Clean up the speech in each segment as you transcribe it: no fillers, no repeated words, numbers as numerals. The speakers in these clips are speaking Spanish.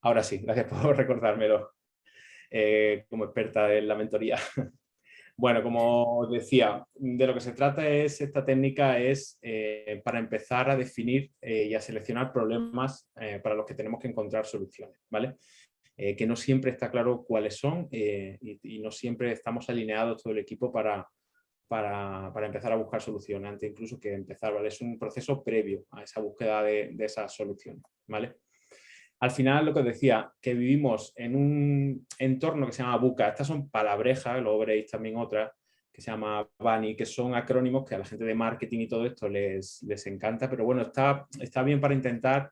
Ahora sí, gracias por recordármelo como experta en la mentoría. Bueno, como os decía, de lo que se trata es, esta técnica es para empezar a definir y a seleccionar problemas para los que tenemos que encontrar soluciones, ¿vale? Que no siempre está claro cuáles son y no siempre estamos alineados todo el equipo para empezar a buscar soluciones, antes incluso que empezar, ¿vale? Es un proceso previo a esa búsqueda de esas soluciones, ¿vale? Al final, lo que os decía, que vivimos en un entorno que se llama VUCA. Estas son palabrejas, luego veréis también otras, que se llama BANI, que son acrónimos que a la gente de marketing y todo esto les encanta, pero bueno, está bien para intentar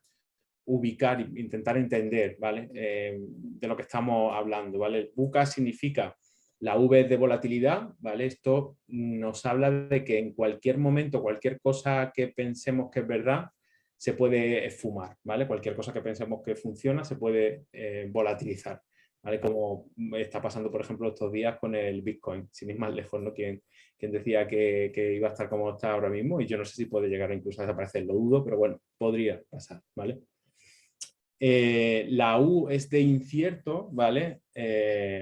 ubicar, intentar entender, ¿vale? De lo que estamos hablando, ¿vale? El VUCA significa la V de volatilidad, ¿vale? Esto nos habla de que en cualquier momento, cualquier cosa que pensemos que es verdad, se puede esfumar, ¿vale? Cualquier cosa que pensemos que funciona se puede volatilizar, ¿vale? Como está pasando, por ejemplo, estos días con el Bitcoin, sin ir más lejos, ¿no? Quien decía que iba a estar como está ahora mismo, y yo no sé si puede llegar incluso a desaparecer, lo dudo, pero bueno, podría pasar, ¿vale? La U es de incierto, ¿vale?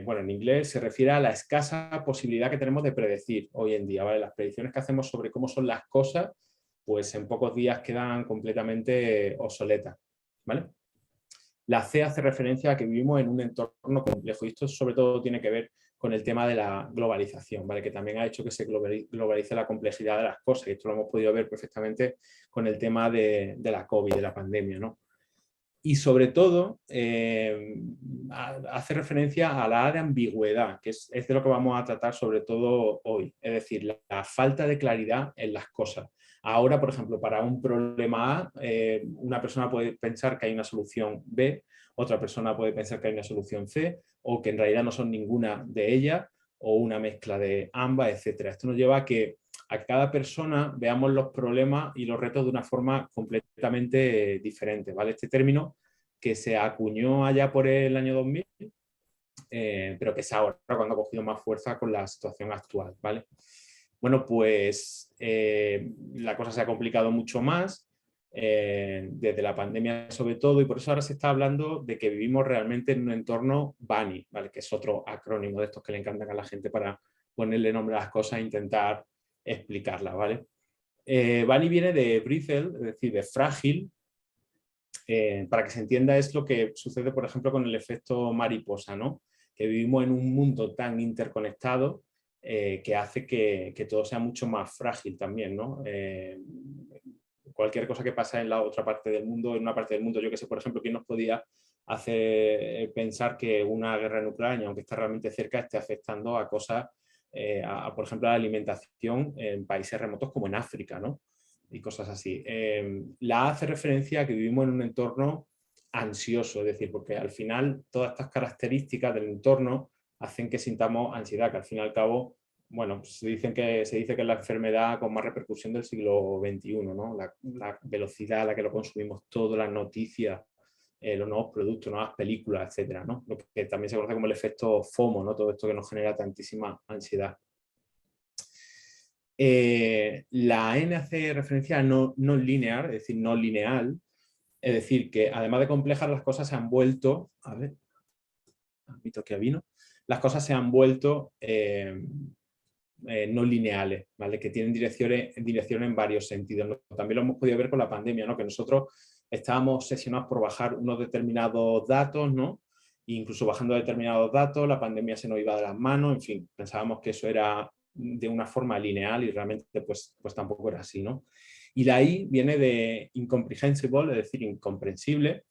Bueno, en inglés se refiere a la escasa posibilidad que tenemos de predecir hoy en día, ¿vale? Las predicciones que hacemos sobre cómo son las cosas, pues en pocos días quedan completamente obsoletas, ¿vale? La C hace referencia a que vivimos en un entorno complejo y esto sobre todo tiene que ver con el tema de la globalización, ¿vale? Que también ha hecho que se globalice la complejidad de las cosas y esto lo hemos podido ver perfectamente con el tema de la COVID, de la pandemia, ¿no? Y sobre todo hace referencia a la A de ambigüedad, que es de lo que vamos a tratar sobre todo hoy, es decir, la falta de claridad en las cosas. Ahora, por ejemplo, para un problema A, una persona puede pensar que hay una solución B, otra persona puede pensar que hay una solución C, o que en realidad no son ninguna de ellas, o una mezcla de ambas, etcétera. Esto nos lleva a que a cada persona veamos los problemas y los retos de una forma completamente diferente, ¿vale? Este término que se acuñó allá por el año 2000, pero que es ahora cuando ha cogido más fuerza con la situación actual, ¿vale? Bueno, pues la cosa se ha complicado mucho más desde la pandemia sobre todo, y por eso ahora se está hablando de que vivimos realmente en un entorno BANI, ¿vale? Que es otro acrónimo de estos que le encantan a la gente para ponerle nombre a las cosas e intentar explicarla, ¿vale? BANI viene de brittle, es decir, de frágil. Para que se entienda es lo que sucede, por ejemplo, con el efecto mariposa, ¿no? Que vivimos en un mundo tan interconectado que hace que todo sea mucho más frágil también, ¿no? Cualquier cosa que pasa en la otra parte del mundo, en una parte del mundo, yo que sé, por ejemplo, ¿quién nos podía hacer pensar que una guerra en Ucrania, aunque está realmente cerca, esté afectando a cosas, por ejemplo, a la alimentación en países remotos como en África, ¿no? Y cosas así. La A hace referencia a que vivimos en un entorno ansioso, es decir, porque al final todas estas características del entorno hacen que sintamos ansiedad, que al fin y al cabo, bueno, se dice que es la enfermedad con más repercusión del siglo XXI, ¿no? La velocidad a la que lo consumimos todo, las noticias, los nuevos productos, nuevas películas, etcétera, ¿no? Lo que también se conoce como el efecto FOMO, ¿no? Todo esto que nos genera tantísima ansiedad. La N hace referencia a no linear, es decir, no lineal, es decir, que además de complejas las cosas se han vuelto, a ver, admito que vino, las cosas se han vuelto no lineales, ¿vale? Que tienen direcciones en varios sentidos, ¿no? También lo hemos podido ver con la pandemia, ¿no? Que nosotros estábamos obsesionados por bajar unos determinados datos, ¿no? E incluso bajando determinados datos, la pandemia se nos iba de las manos, en fin, pensábamos que eso era de una forma lineal y realmente pues tampoco era así, ¿no? Y de ahí viene de incomprehensible, es decir, incomprensible,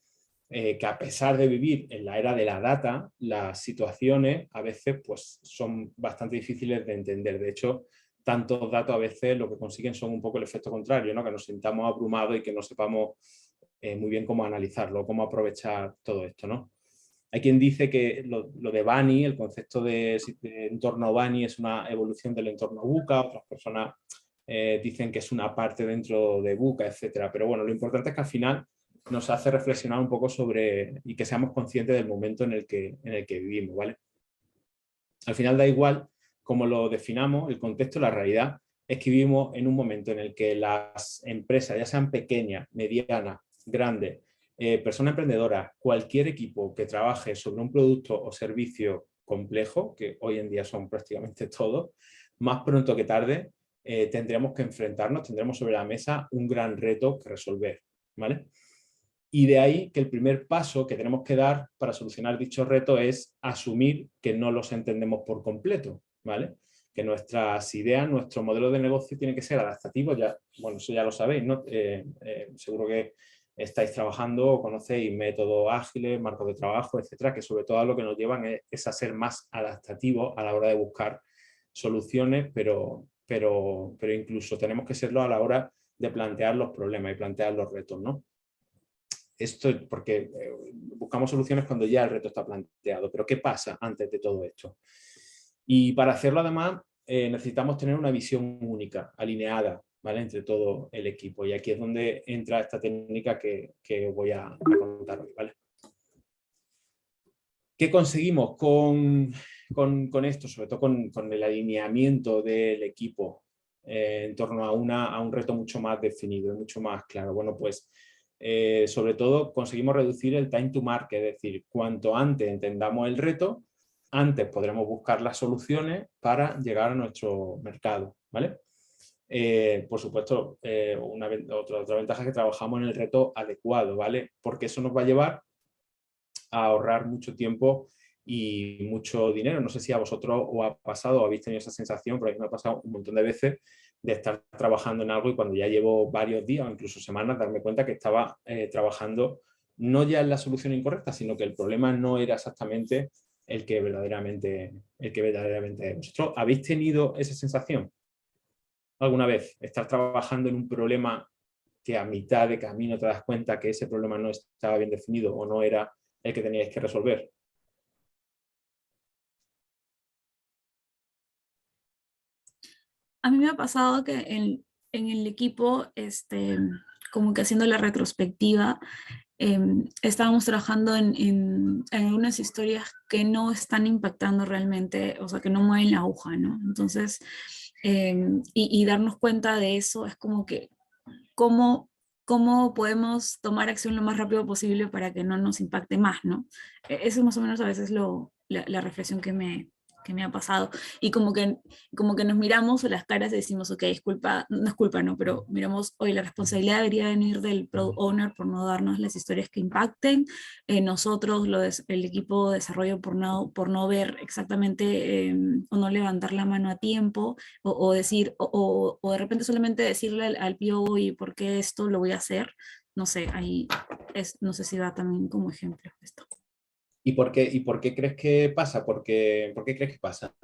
que a pesar de vivir en la era de la data, las situaciones a veces pues, son bastante difíciles de entender. De hecho, tantos datos a veces lo que consiguen son un poco el efecto contrario, ¿no? Que nos sintamos abrumados y que no sepamos muy bien cómo analizarlo, cómo aprovechar todo esto, ¿no? Hay quien dice que lo de BANI, el concepto de entorno BANI es una evolución del entorno VUCA, otras personas dicen que es una parte dentro de VUCA, etcétera. Pero bueno, lo importante es que al final nos hace reflexionar un poco sobre y que seamos conscientes del momento en el que vivimos, ¿vale? Al final da igual cómo lo definamos, el contexto, la realidad es que vivimos en un momento en el que las empresas, ya sean pequeñas, medianas, grandes, Persona emprendedora, cualquier equipo que trabaje sobre un producto o servicio complejo, que hoy en día son prácticamente todos, más pronto que tarde tendremos que enfrentarnos, tendremos sobre la mesa un gran reto que resolver, ¿vale? Y de ahí que el primer paso que tenemos que dar para solucionar dicho reto es asumir que no los entendemos por completo, ¿vale? Que nuestras ideas, nuestro modelo de negocio tiene que ser adaptativo, ya, bueno, eso ya lo sabéis, ¿no? Seguro que estáis trabajando o conocéis métodos ágiles, marcos de trabajo, etcétera, que sobre todo lo que nos llevan es a ser más adaptativos a la hora de buscar soluciones, pero incluso tenemos que serlo a la hora de plantear los problemas y plantear los retos, ¿no? Esto es porque buscamos soluciones cuando ya el reto está planteado, pero ¿qué pasa antes de todo esto? Y para hacerlo además necesitamos tener una visión única, alineada, ¿vale? Entre todo el equipo, y aquí es donde entra esta técnica que voy a contar hoy, ¿vale? ¿Qué conseguimos con esto? Sobre todo con el alineamiento del equipo en torno a un reto mucho más definido, mucho más claro. Bueno, pues sobre todo conseguimos reducir el time to market, es decir, cuanto antes entendamos el reto, antes podremos buscar las soluciones para llegar a nuestro mercado, ¿vale? Por supuesto, otra ventaja es que trabajamos en el reto adecuado, ¿vale? Porque eso nos va a llevar a ahorrar mucho tiempo y mucho dinero. No sé si a vosotros os ha pasado o habéis tenido esa sensación, pero a mí me ha pasado un montón de veces de estar trabajando en algo y cuando ya llevo varios días o incluso semanas darme cuenta que estaba trabajando no ya en la solución incorrecta, sino que el problema no era exactamente el que verdaderamente es. ¿Vosotros habéis tenido esa sensación alguna vez? Estar trabajando en un problema que a mitad de camino te das cuenta que ese problema no estaba bien definido o no era el que teníais que resolver. A mí me ha pasado que en el equipo, como que haciendo la retrospectiva, estábamos trabajando en algunas historias que no están impactando realmente, o sea, que no mueven la aguja, ¿no? Entonces, y darnos cuenta de eso es como que, ¿cómo, cómo podemos tomar acción lo más rápido posible para que no nos impacte más, ¿no? Eso es más o menos a veces la reflexión que me ha pasado. Y como que nos miramos a las caras y decimos, ok, es culpa, no es culpa, no, pero miramos, hoy la responsabilidad debería venir del product owner por no darnos las historias que impacten, nosotros, el equipo de desarrollo, por no ver exactamente o no levantar la mano a tiempo, o decir, o de repente solamente decirle al PO, y ¿por qué esto lo voy a hacer? No sé, ahí no sé si va también como ejemplo esto. Y por qué crees que pasa? ¿Por qué crees que pasa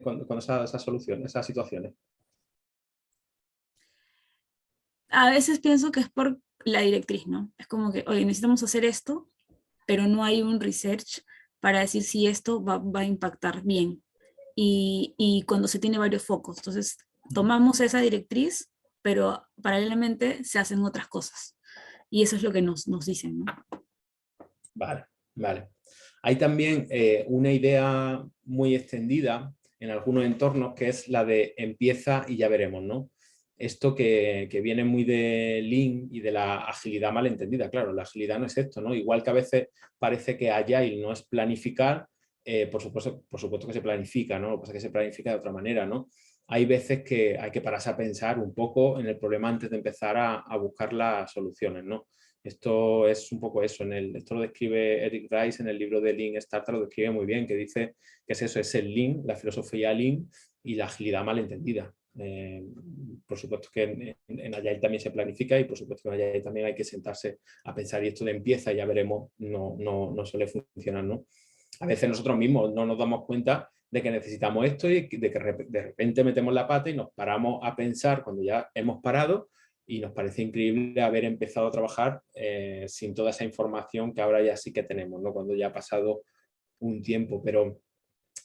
con esas soluciones, esas situaciones? A veces pienso que es por la directriz, ¿no? Es como que, oye, necesitamos hacer esto, pero no hay un research para decir si esto va a impactar bien. Y cuando se tiene varios focos, entonces tomamos esa directriz, pero paralelamente se hacen otras cosas. Y eso es lo que nos dicen, ¿no? Vale, vale. Hay también una idea muy extendida en algunos entornos que es la de empieza y ya veremos, ¿no? Esto que viene muy de Lean y de la agilidad malentendida. Claro, la agilidad no es esto, ¿no? Igual que a veces parece que Agile no es planificar, por supuesto que se planifica, ¿no? Lo que pasa es que se planifica de otra manera, ¿no? Hay veces que hay que pararse a pensar un poco en el problema antes de empezar a buscar las soluciones, ¿no? Esto es un poco eso. Esto lo describe Eric Rice en el libro de Lean Startup, lo describe muy bien, que dice que es eso, es el Lean, la filosofía Lean y la agilidad malentendida. Por supuesto que en Agile también se planifica y por supuesto que en Agile también hay que sentarse a pensar y esto de empieza y ya veremos, no suele funcionar, ¿no? A veces nosotros mismos no nos damos cuenta de que necesitamos esto y de que de repente metemos la pata y nos paramos a pensar cuando ya hemos parado y nos parece increíble haber empezado a trabajar sin toda esa información que ahora ya sí que tenemos, ¿no? Cuando ya ha pasado un tiempo. Pero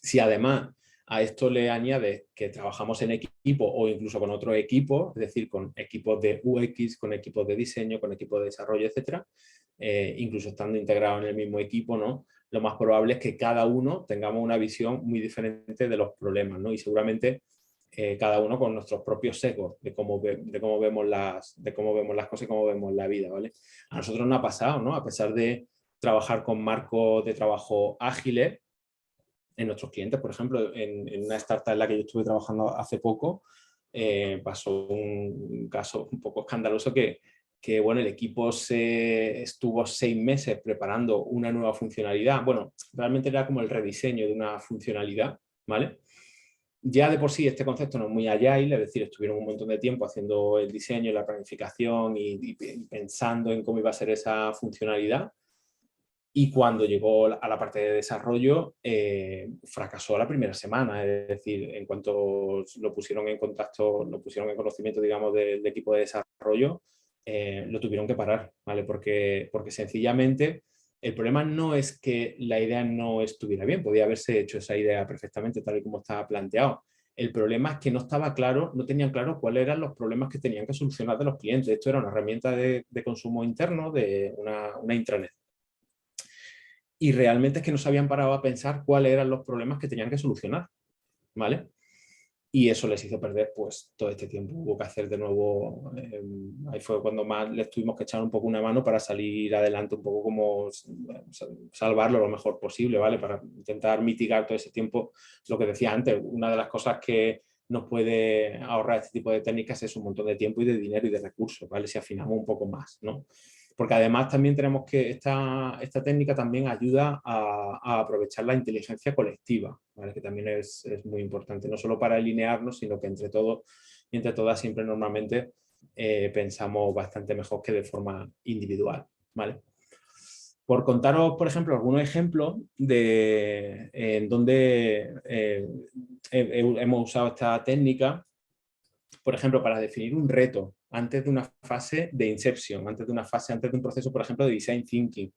si además a esto le añades que trabajamos en equipo o incluso con otro equipo, es decir, con equipos de UX, con equipos de diseño, con equipos de desarrollo, etcétera, incluso estando integrados en el mismo equipo, ¿no? Lo más probable es que cada uno tengamos una visión muy diferente de los problemas, ¿no? Y seguramente cada uno con nuestros propios sesgos de cómo vemos las cosas y cómo vemos la vida, ¿vale? A nosotros nos ha pasado, ¿no? A pesar de trabajar con marcos de trabajo ágiles, en nuestros clientes, por ejemplo, en una startup en la que yo estuve trabajando hace poco, pasó un caso un poco escandaloso que bueno, el equipo estuvo 6 meses preparando una nueva funcionalidad. Bueno, realmente era como el rediseño de una funcionalidad, ¿vale? Ya de por sí este concepto no es muy agile, es decir, estuvieron un montón de tiempo haciendo el diseño, la planificación y pensando en cómo iba a ser esa funcionalidad. Y cuando llegó a la parte de desarrollo, fracasó la primera semana. Es decir, en cuanto lo pusieron en contacto, lo pusieron en conocimiento, digamos, del equipo de desarrollo, lo tuvieron que parar, ¿vale? Porque sencillamente el problema no es que la idea no estuviera bien, podía haberse hecho esa idea perfectamente tal y como estaba planteado. El problema es que no estaba claro, no tenían claro cuáles eran los problemas que tenían que solucionar de los clientes. Esto era una herramienta de consumo interno, de una intranet. Y realmente es que no se habían parado a pensar cuáles eran los problemas que tenían que solucionar, ¿vale? Y eso les hizo perder pues todo este tiempo. Hubo que hacer de nuevo, ahí fue cuando más les tuvimos que echar un poco una mano para salir adelante, un poco como salvarlo lo mejor posible, ¿vale? Para intentar mitigar todo ese tiempo. Lo que decía antes, una de las cosas que nos puede ahorrar este tipo de técnicas es un montón de tiempo y de dinero y de recursos, ¿vale? Si afinamos un poco más, ¿no? Porque además también tenemos que esta técnica también ayuda a aprovechar la inteligencia colectiva, ¿vale? Que también es muy importante, no solo para alinearnos, sino que entre todos y entre todas siempre normalmente pensamos bastante mejor que de forma individual, ¿vale? Por contaros, por ejemplo, algunos ejemplos de en donde hemos usado esta técnica, por ejemplo, para definir un reto antes de una fase de inception, antes de un proceso, por ejemplo, de design thinking.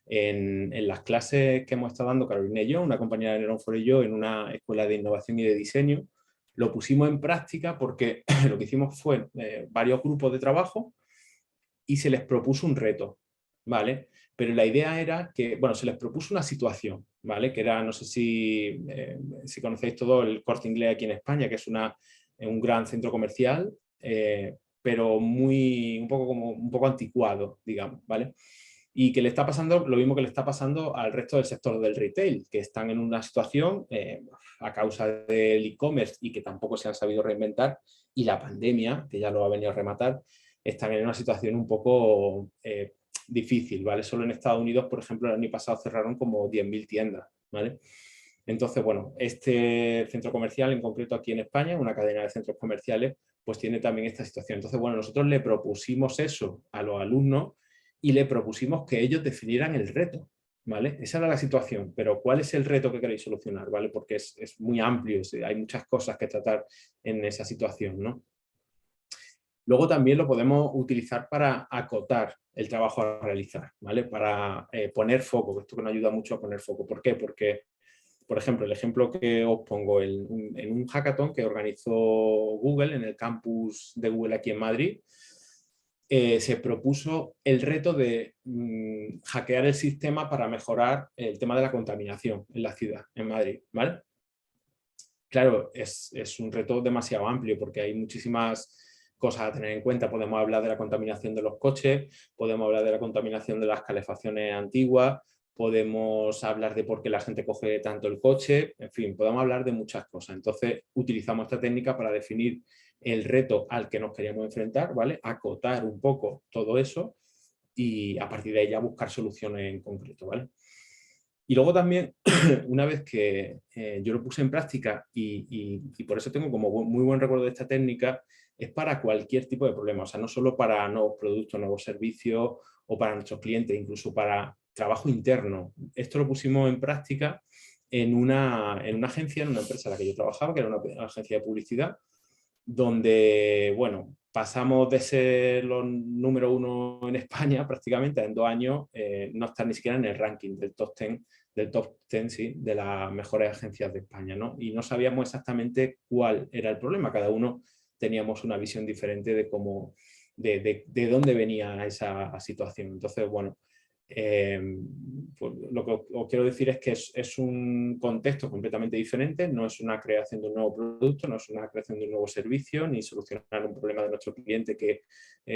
En las clases que hemos estado dando Carolina y yo, una compañera de Neuron4 y yo, en una escuela de innovación y de diseño, lo pusimos en práctica porque lo que hicimos fue varios grupos de trabajo y se les propuso un reto, ¿vale? Pero la idea era que, bueno, se les propuso una situación, ¿vale? Que era, no sé si conocéis todo el Corte Inglés aquí en España, que es un gran centro comercial, pero un poco anticuado, digamos, ¿vale? Y que le está pasando lo mismo que le está pasando al resto del sector del retail, que están en una situación a causa del e-commerce y que tampoco se han sabido reinventar, y la pandemia, que ya lo ha venido a rematar, están en una situación un poco difícil, ¿vale? Solo en Estados Unidos, por ejemplo, el año pasado cerraron como 10.000 tiendas, ¿vale? Entonces, bueno, este centro comercial en concreto aquí en España, una cadena de centros comerciales, pues tiene también esta situación. Entonces, bueno, nosotros le propusimos eso a los alumnos y le propusimos que ellos definieran el reto, ¿vale? Esa era la situación, pero ¿cuál es el reto que queréis solucionar, ¿vale? Porque es muy amplio, hay muchas cosas que tratar en esa situación, ¿no? Luego también lo podemos utilizar para acotar el trabajo a realizar, ¿vale? Para poner foco, esto que nos ayuda mucho a poner foco. ¿Por qué? Porque, por ejemplo, el ejemplo que os pongo, en un hackathon que organizó Google en el campus de Google aquí en Madrid, se propuso el reto de hackear el sistema para mejorar el tema de la contaminación en la ciudad, en Madrid, ¿vale? Claro, es un reto demasiado amplio porque hay muchísimas cosas a tener en cuenta. Podemos hablar de la contaminación de los coches, podemos hablar de la contaminación de las calefacciones antiguas, podemos hablar de por qué la gente coge tanto el coche, en fin, podemos hablar de muchas cosas. Entonces, utilizamos esta técnica para definir el reto al que nos queríamos enfrentar, ¿vale? Acotar un poco todo eso y a partir de ahí ya buscar soluciones en concreto, ¿vale? Y luego también, una vez que yo lo puse en práctica y por eso tengo como muy buen recuerdo de esta técnica, es para cualquier tipo de problema, o sea, no solo para nuevos productos, nuevos servicios o para nuestros clientes, incluso para trabajo interno. Esto lo pusimos en práctica en una agencia, en una empresa en la que yo trabajaba, que era una agencia de publicidad, donde, bueno, pasamos de ser los número 1 en España prácticamente en 2 años, no estar ni siquiera en el ranking del top 10, sí, de las mejores agencias de España, ¿no? Y no sabíamos exactamente cuál era el problema, cada uno teníamos una visión diferente de cómo, de dónde venía esa situación. Entonces, bueno, Pues lo que os quiero decir es que es un contexto completamente diferente, no es una creación de un nuevo producto, no es una creación de un nuevo servicio, ni solucionar un problema de nuestro cliente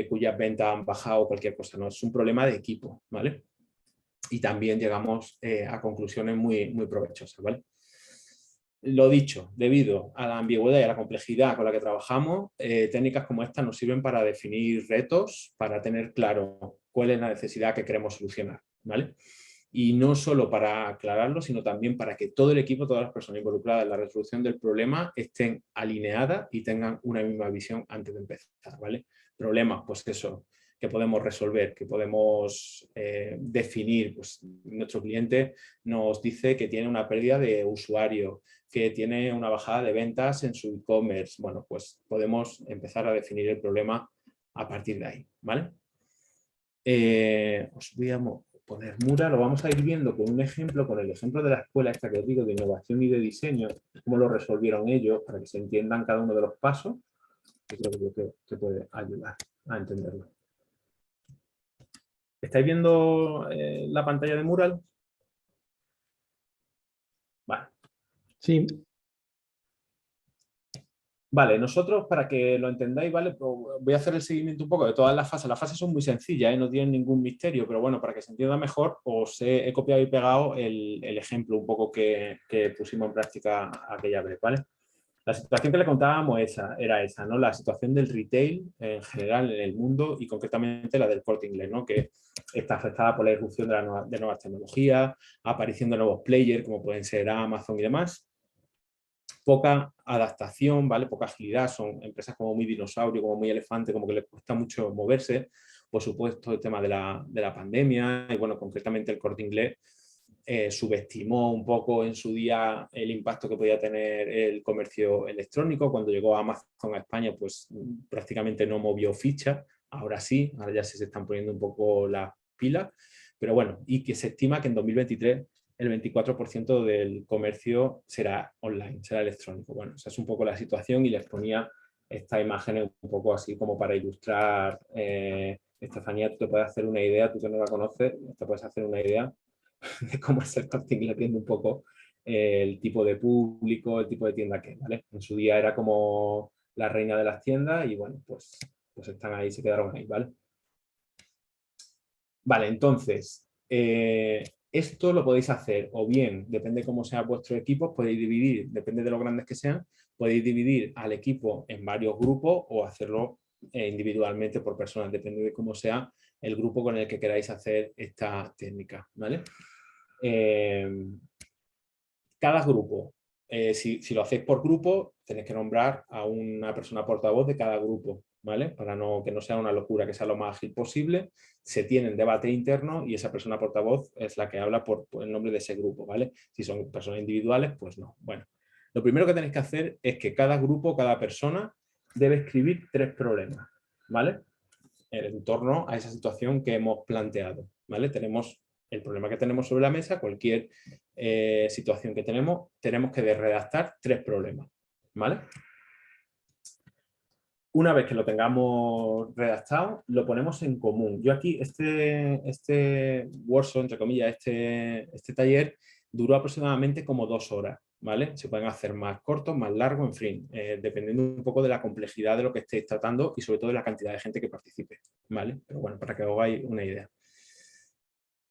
cuyas ventas han bajado o cualquier cosa, no, es un problema de equipo, ¿vale? Y también llegamos a conclusiones muy, muy provechosas, ¿vale? Lo dicho, debido a la ambigüedad y a la complejidad con la que trabajamos, técnicas como esta nos sirven para definir retos, para tener claro cuál es la necesidad que queremos solucionar, ¿vale? Y no solo para aclararlo, sino también para que todo el equipo, todas las personas involucradas en la resolución del problema estén alineadas y tengan una misma visión antes de empezar, ¿vale? Problemas, pues eso, que podemos resolver, que podemos definir. Pues nuestro cliente nos dice que tiene una pérdida de usuario, que tiene una bajada de ventas en su e-commerce. Bueno, pues podemos empezar a definir el problema a partir de ahí, ¿vale? Os voy a poner Mural, lo vamos a ir viendo con un ejemplo, con el ejemplo de la escuela esta que os digo de innovación y de diseño, cómo lo resolvieron ellos para que se entiendan cada uno de los pasos, que creo que puede ayudar a entenderlo. ¿Estáis viendo la pantalla de Mural? Vale. Sí. Vale, nosotros, para que lo entendáis, ¿vale? Pues voy a hacer el seguimiento un poco de todas las fases. Las fases son muy sencillas, no tienen ningún misterio, pero bueno, para que se entienda mejor, os he copiado y pegado el ejemplo un poco que pusimos en práctica aquella vez, ¿vale? La situación que le contábamos era esa, ¿no? La situación del retail en general en el mundo y concretamente la del Corte Inglés, ¿no? Que está afectada por la irrupción de nuevas tecnologías, aparición de nuevos players como pueden ser Amazon y demás. Poca adaptación, ¿vale? Poca agilidad, son empresas como muy dinosaurio, como muy elefante, como que les cuesta mucho moverse. Por supuesto, el tema de la pandemia y, bueno, concretamente el Corte Inglés subestimó un poco en su día el impacto que podía tener el comercio electrónico. Cuando llegó Amazon a España, pues prácticamente no movió ficha. Ahora sí, ahora ya se están poniendo un poco las pilas. Pero bueno, y que se estima que en 2023 el 24% del comercio será online, será electrónico. Bueno, esa es un poco la situación y les ponía esta imagen un poco así como para ilustrar. Estefanía, tú te puedes hacer una idea, tú que no la conoces, te puedes hacer una idea de cómo es el Corte Inglés, viendo un poco el tipo de público, el tipo de tienda que, ¿vale? En su día era como la reina de las tiendas y bueno, pues están ahí, se quedaron ahí, ¿vale? Vale, entonces, esto lo podéis hacer o bien, depende de cómo sea vuestro equipo, podéis dividir, depende de lo grandes que sean, podéis dividir al equipo en varios grupos o hacerlo individualmente por personas, depende de cómo sea el grupo con el que queráis hacer esta técnica, ¿vale? Cada grupo, si lo hacéis por grupo, tenéis que nombrar a una persona portavoz de cada grupo, ¿vale? Para que no sea una locura, que sea lo más ágil posible. Se tiene un debate interno y esa persona portavoz es la que habla por el nombre de ese grupo, ¿vale? Si son personas individuales, pues no. Bueno, lo primero que tenéis que hacer es que cada grupo, cada persona, debe escribir 3 problemas, ¿vale? En torno a esa situación que hemos planteado, ¿vale? Tenemos el problema que tenemos sobre la mesa, cualquier situación que tenemos que redactar 3 problemas, ¿vale? Una vez que lo tengamos redactado, lo ponemos en común. Yo aquí, este workshop, entre comillas, este taller, duró aproximadamente como 2 horas, ¿vale? Se pueden hacer más cortos, más largos, en fin, dependiendo un poco de la complejidad de lo que estéis tratando y sobre todo de la cantidad de gente que participe, ¿vale? Pero bueno, para que os hagáis una idea.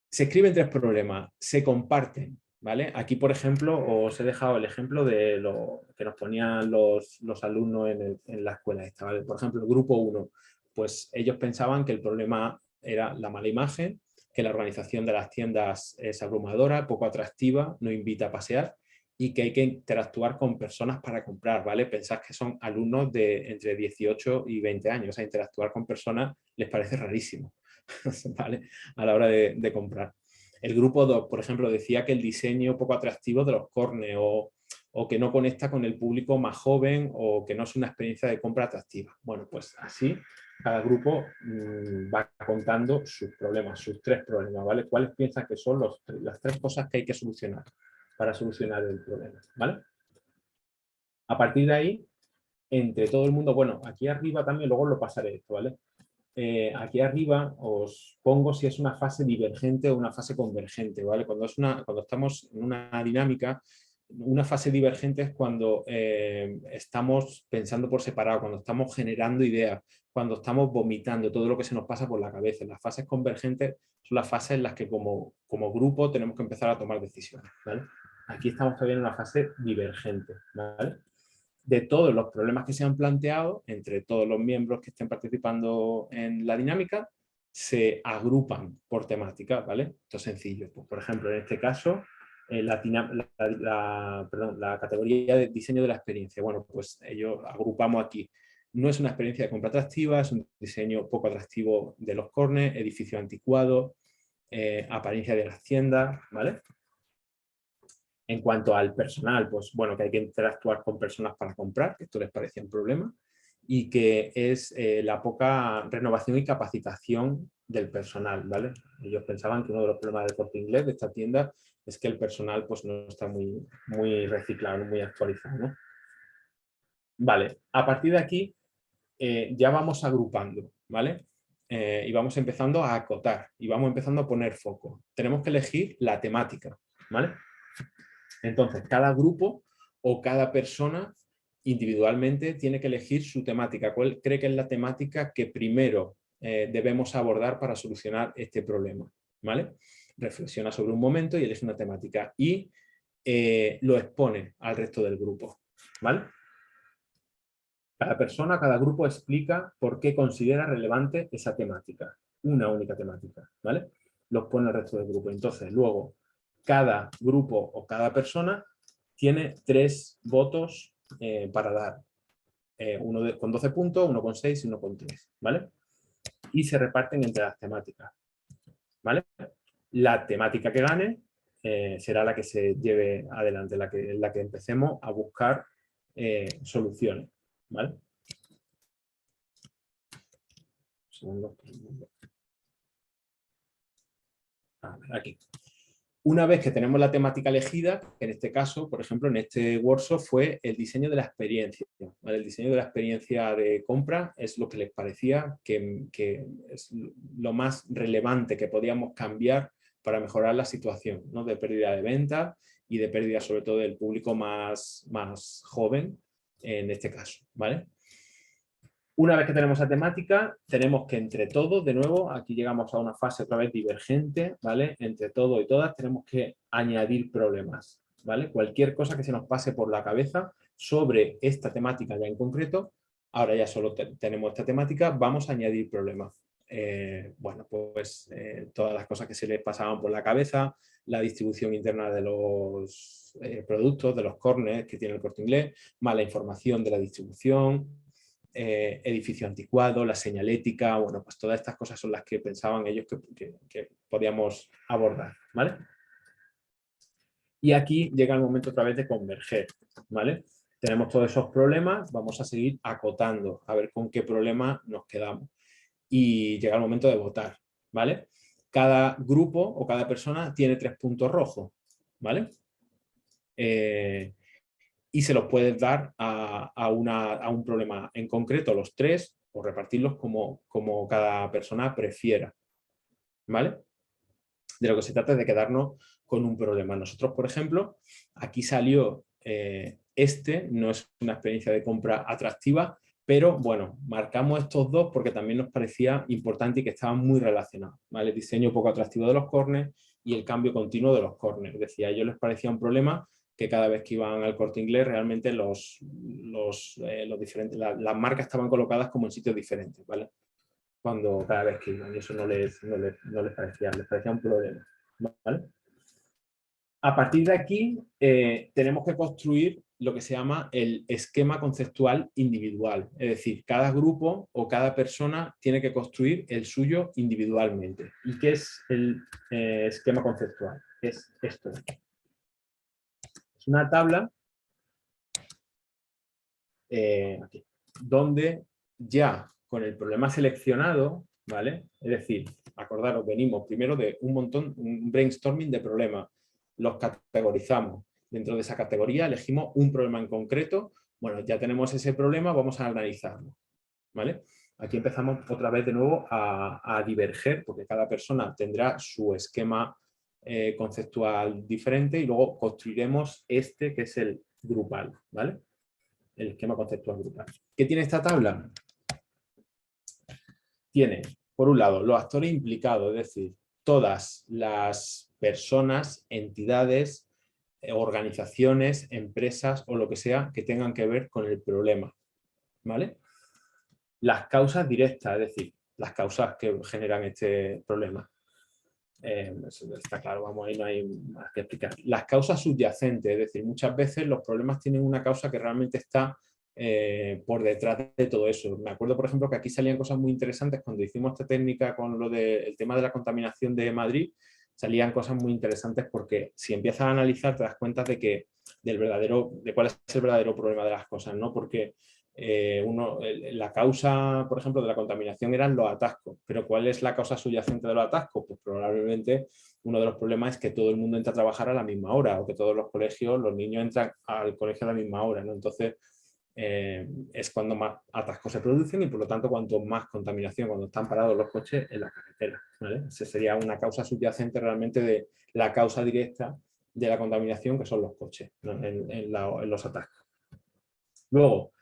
Se escriben 3 problemas, se comparten, ¿vale? Aquí, por ejemplo, os he dejado el ejemplo de lo que nos ponían los alumnos en la escuela esta, ¿vale? Por ejemplo, el grupo 1, pues ellos pensaban que el problema era la mala imagen, que la organización de las tiendas es abrumadora, poco atractiva, no invita a pasear y que hay que interactuar con personas para comprar, ¿vale? Pensad que son alumnos de entre 18 y 20 años, o sea, interactuar con personas les parece rarísimo. ¿Vale? A la hora de comprar. El grupo 2, por ejemplo, decía que el diseño poco atractivo de los cornes o que no conecta con el público más joven o que no es una experiencia de compra atractiva. Bueno, pues así cada grupo va contando sus problemas, sus 3 problemas, ¿vale? ¿Cuáles piensan que son las 3 cosas que hay que solucionar para solucionar el problema, ¿vale? A partir de ahí, entre todo el mundo, bueno, aquí arriba también, luego lo pasaré esto, ¿vale? aquí arriba os pongo si es una fase divergente o una fase convergente, ¿vale? Cuando estamos en una dinámica, una fase divergente es cuando estamos pensando por separado, cuando estamos generando ideas, cuando estamos vomitando todo lo que se nos pasa por la cabeza. Las fases convergentes son las fases en las que como grupo tenemos que empezar a tomar decisiones, ¿vale? Aquí estamos todavía en una fase divergente, ¿vale? De todos los problemas que se han planteado, entre todos los miembros que estén participando en la dinámica, se agrupan por temática, ¿vale? Esto es sencillo. Pues, por ejemplo, en este caso, la categoría de diseño de la experiencia. Bueno, pues ellos agrupamos aquí. No es una experiencia de compra atractiva, es un diseño poco atractivo de los corners, edificio anticuado, apariencia de las tiendas, ¿vale? En cuanto al personal, pues bueno, que hay que interactuar con personas para comprar, que esto les parecía un problema, y que es la poca renovación y capacitación del personal, ¿vale? Ellos pensaban que uno de los problemas del Corte Inglés, de esta tienda, es que el personal pues no está muy reciclado, muy actualizado, ¿no? Vale, a partir de aquí ya vamos agrupando, ¿vale? Y vamos empezando a acotar y vamos empezando a poner foco. Tenemos que elegir la temática, ¿vale? Entonces, cada grupo o cada persona individualmente tiene que elegir su temática. ¿Cuál cree que es la temática que primero debemos abordar para solucionar este problema? ¿Vale? Reflexiona sobre un momento y elige una temática y lo expone al resto del grupo. ¿Vale? Cada persona, cada grupo explica por qué considera relevante esa temática. Una única temática. ¿Vale? Lo expone al resto del grupo. Entonces, luego, cada grupo o cada persona tiene 3 votos para dar. Uno con 12 puntos, uno con 6 y uno con 3. ¿Vale? Y se reparten entre las temáticas. ¿Vale? La temática que gane será la que se lleve adelante, la que empecemos a buscar soluciones. ¿Vale? Aquí. Una vez que tenemos la temática elegida, que en este caso, por ejemplo, en este workshop fue el diseño de la experiencia. ¿Vale? El diseño de la experiencia de compra es lo que les parecía que es lo más relevante que podíamos cambiar para mejorar la situación, ¿no? De pérdida de ventas y de pérdida sobre todo del público más joven en este caso. ¿Vale? Una vez que tenemos esa temática, tenemos que entre todos, de nuevo, aquí llegamos a una fase otra vez divergente, ¿vale? Entre todos y todas tenemos que añadir problemas, ¿vale? Cualquier cosa que se nos pase por la cabeza sobre esta temática ya en concreto, ahora ya solo tenemos esta temática, vamos a añadir problemas. Bueno, pues todas las cosas que se les pasaban por la cabeza, la distribución interna de los productos, de los corners que tiene el Corte Inglés, mala información de la distribución, edificio anticuado, la señalética, bueno, pues todas estas cosas son las que pensaban ellos que podíamos abordar, ¿vale? Y aquí llega el momento otra vez de converger, ¿vale? Tenemos todos esos problemas, vamos a seguir acotando, a ver con qué problema nos quedamos. Y llega el momento de votar, ¿vale? Cada grupo o cada persona tiene 3 puntos rojos, ¿vale? Y se los puedes dar a un problema en concreto, los 3, o repartirlos como cada persona prefiera, ¿vale? De lo que se trata es de quedarnos con un problema. Nosotros, por ejemplo, aquí salió no es una experiencia de compra atractiva, pero bueno, marcamos estos 2 porque también nos parecía importante y que estaban muy relacionados, ¿vale? El diseño poco atractivo de los corners y el cambio continuo de los corners. Decía, a ellos les parecía un problema que cada vez que iban al Corte Inglés realmente los diferentes, las marcas estaban colocadas como en sitios diferentes, ¿vale? Cuando cada vez que iban, y eso no les parecía, les parecía un problema, ¿vale? A partir de aquí tenemos que construir lo que se llama el esquema conceptual individual, es decir, cada grupo o cada persona tiene que construir el suyo individualmente. ¿Y qué es el esquema conceptual? Es esto. Es una tabla aquí, donde ya con el problema seleccionado, ¿vale? Es decir, acordaros, venimos primero de un brainstorming de problemas, los categorizamos. Dentro de esa categoría elegimos un problema en concreto. Bueno, ya tenemos ese problema, vamos a analizarlo, ¿vale? Aquí empezamos otra vez de nuevo a diverger, porque cada persona tendrá su esquema conceptual diferente y luego construiremos este que es el grupal, ¿vale? El esquema conceptual grupal. ¿Qué tiene esta tabla? Tiene, por un lado, los actores implicados, es decir, todas las personas, entidades, organizaciones, empresas o lo que sea que tengan que ver con el problema, ¿vale? Las causas directas, es decir, las causas que generan este problema. Está claro, vamos, ahí no hay más que explicar. Las causas subyacentes, es decir, muchas veces los problemas tienen una causa que realmente está por detrás de todo eso. Me acuerdo, por ejemplo, que aquí salían cosas muy interesantes cuando hicimos esta técnica con lo del tema de la contaminación de Madrid, salían cosas muy interesantes porque si empiezas a analizar te das cuenta de que de cuál es el verdadero problema de las cosas, ¿no? Porque la causa, por ejemplo, de la contaminación eran los atascos, pero ¿cuál es la causa subyacente de los atascos? Pues probablemente uno de los problemas es que todo el mundo entra a trabajar a la misma hora o que todos los colegios, los niños entran al colegio a la misma hora, ¿no? Entonces, es cuando más atascos se producen y por lo tanto cuanto más contaminación cuando están parados los coches en la carretera, ¿vale? Esa sería una causa subyacente realmente de la causa directa de la contaminación que son los coches, ¿no? en los atascos. Luego,